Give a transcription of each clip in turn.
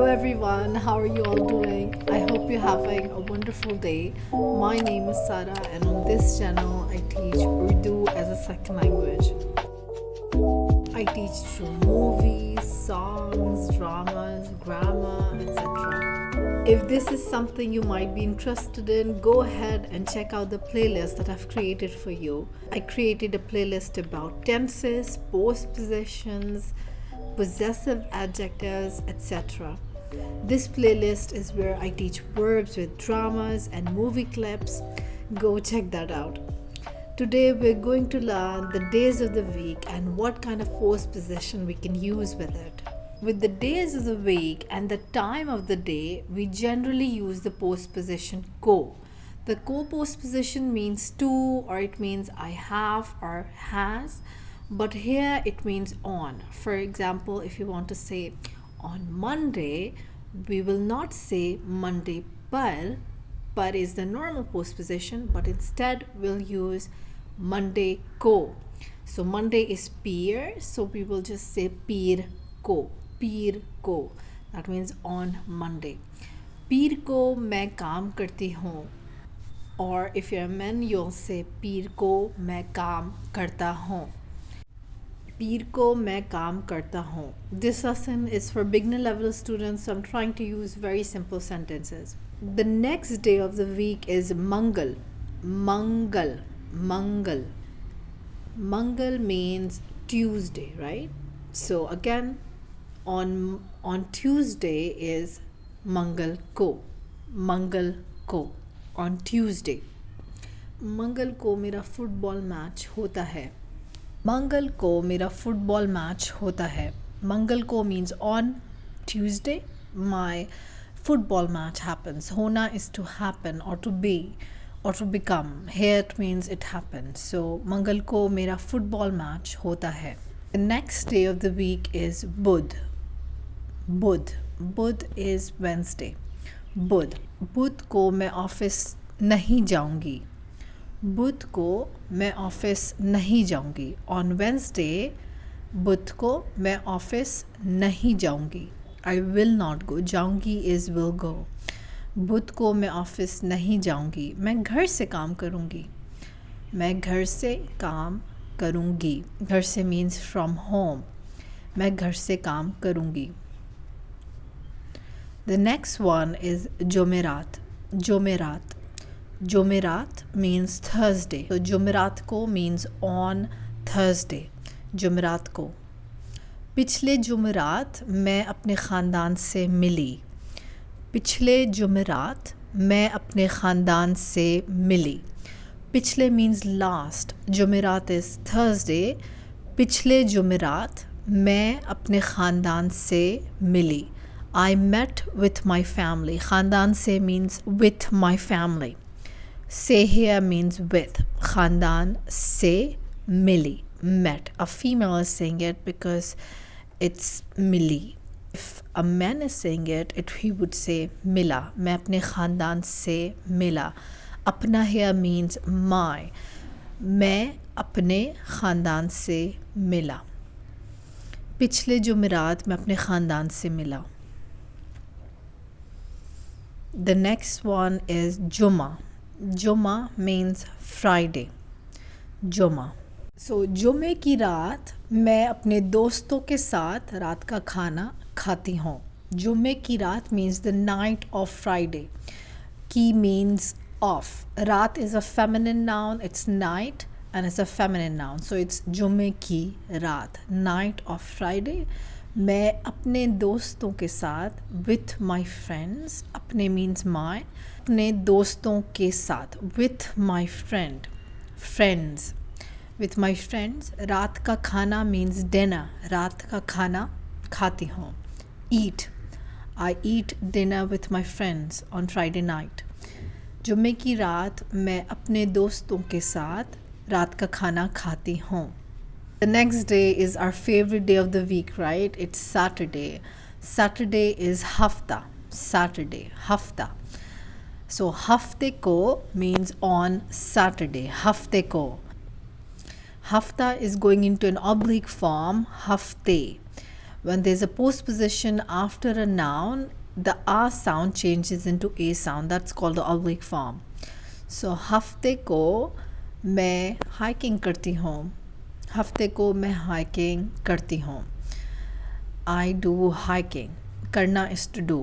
everyone, how are you all doing? I hope you're having a wonderful day. My name is Sara, and on this channel I teach Urdu as a second language. I teach through movies, songs, dramas, grammar, etc. If this is something you might be interested in, go ahead and check out the playlist that I've created for you. I created a playlist about tenses, postpositions, possessive adjectives, etc. This playlist is where I teach verbs with dramas and movie clips. Go check that out. Today we're going to learn the days of the week and what kind of postposition we can use with it. With the days of the week and the time of the day, we generally use the postposition ko. The ko postposition means to, or it means I have or has, but here it means on. For example, if you want to say on Monday, we will not say Monday par is the normal postposition, but instead we'll use Monday ko. So Monday is pir, so we will just say pir ko. That means on Monday. Pir ko main kaam karti hoon. Or if you're a man, you'll say pir ko main kaam karta hoon. Pir ko main kaam karta hoon. This lesson is for beginner level students, so I'm trying to use very simple sentences. The next day of the week is Mangal. Mangal means Tuesday, right? So again, on Tuesday is Mangal ko on Tuesday. Mangal ko मेरा football match होता है. Mangal ko मेरा football match होता है. Mangal ko means on Tuesday my football match happens. Hona is to happen or to be or to become. Here it means it happens. So Mangal ko मेरा football match होता है. The next day of the week is Budh is Wednesday. बुध को मैं office नहीं जाऊंगी. बुध को मैं office नहीं जाऊंगी. ऑन वेंसडे बुध को मैं ऑफिस नहीं जाऊंगी. I will not go. जाऊंगी इज़ विल गो. बुध को मैं ऑफिस नहीं जाऊंगी. मैं घर से काम करूंगी. मैं घर से काम करूंगी. घर से मीन्स फ्रॉम होम. मैं घर से काम करूंगी. The next one is Jumerat means Thursday. So Jumerat ko means on Thursday. Jumerat ko. पिछले जुमेरात मैं अपने ख़ानदान से मिली. पिछले जुमेरात मैं अपने ख़ानदान से मिली. पिछले means last. जुमेरात is Thursday. पिछले जुमेरात मैं अपने ख़ानदान से मिली. I met with my family. Khandan se means with my family. Se here means with. Khandan se mili. Met. A female is saying it because it's mili. If a man is saying it, he would say mila. Main apne khandan se mila. Apna here means my. Main apne khandan se mila. पिछले जुमेरात मैं अपने ख़ानदान से मिला. The next one is Juma. Juma means Friday. Juma. So जुमे की रात मैं अपने दोस्तों के साथ रात का खाना खाती हूँ. जुमे की रात means the night of Friday. Ki means of. Raat is a feminine noun. It's night and it's a feminine noun. So it's जुमे की रात. Night of Friday. मैं अपने दोस्तों के साथ with my friends. अपने means my. अपने दोस्तों के साथ with my friends. With my friends. रात का खाना means dinner. रात का खाना खाती हूँ. Eat. I eat dinner with my friends on Friday night. जुम्मे की रात मैं अपने दोस्तों के साथ रात का खाना खाती हूँ. The next day is our favorite day of the week, right? It's Saturday. Saturday is hafta. Saturday, hafta. So hafte ko means on Saturday. Hafte ko. Hafta is going into an oblique form, hafte. When there's a postposition after a noun, the a sound changes into a sound. That's called the oblique form. So हफ्ते को मैं hiking करती हूँ. हफ्ते को मैं hiking करती हूँ. I do hiking. करना is to do.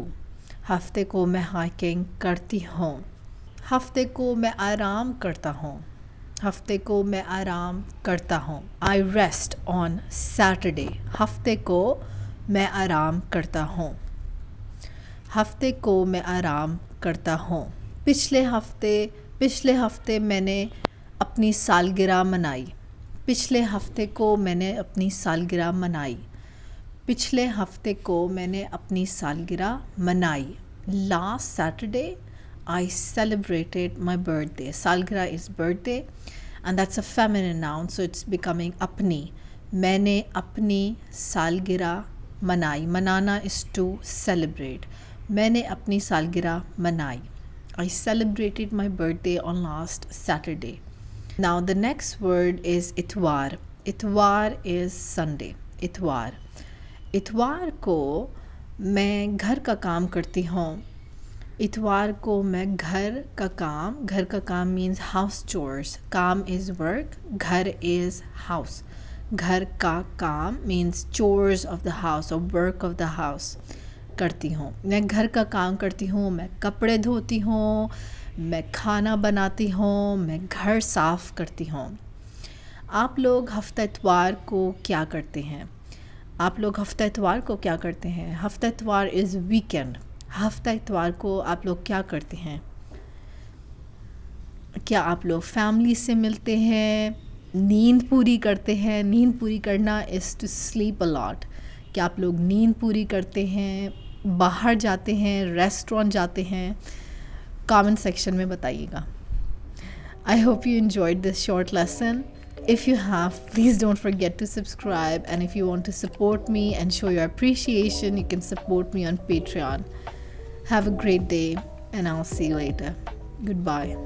हफ्ते को मैं hiking करती हूँ. हफ्ते को मैं आराम करता हूँ. हफ्ते को मैं आराम करता हूँ. I rest on Saturday. हफ्ते को मैं आराम करता हूँ. हफ्ते को मैं आराम करता हूँ. पिछले हफ्ते मैंने अपनी सालगिरह मनाई. पिछले हफ्ते को मैंने अपनी सालगिरह मनाई. पिछले हफ्ते को मैंने अपनी सालगिरह मनाई. Last Saturday I celebrated my birthday. Salgira is birthday and that's a feminine noun, so it's becoming apni. मैंने अपनी सालगिरह मनाई. Manana is to celebrate. मैंने अपनी सालगिरह मनाई. I celebrated my birthday on last Saturday. Now the next word is itwar. Itwar is Sunday. Itwar. इतवार को मैं घर का काम करती हूँ. इतवार को मैं घर का काम means house chores. काम is work, घर is house. घर का काम means chores of the house or work of the house करती हूँ. मैं घर का काम करती हूँ. मैं कपड़े धोती हूँ. मैं खाना बनाती हूँ. मैं घर साफ़ करती हूँ. आप लोग हफ्ता इतवार को क्या करते हैं? आप लोग हफ्ता इतवार को क्या करते हैं? हफ्ता इतवार इज़ वीकेंड. हफ्ता इतवार को आप लोग क्या करते हैं? क्या आप लोग फैमिली से मिलते हैं? नींद पूरी करते हैं? नींद पूरी करना is to sleep a lot. क्या आप लोग नींद पूरी करते हैं? बाहर जाते हैं? रेस्टोरेंट जाते हैं? कमेंट सेक्शन में बताइएगा. I hope you enjoyed this short lesson. If you have, please don't forget to subscribe, and if you want to support me and show your appreciation, you can support me on Patreon. Have a great day, and I'll see you later. Goodbye.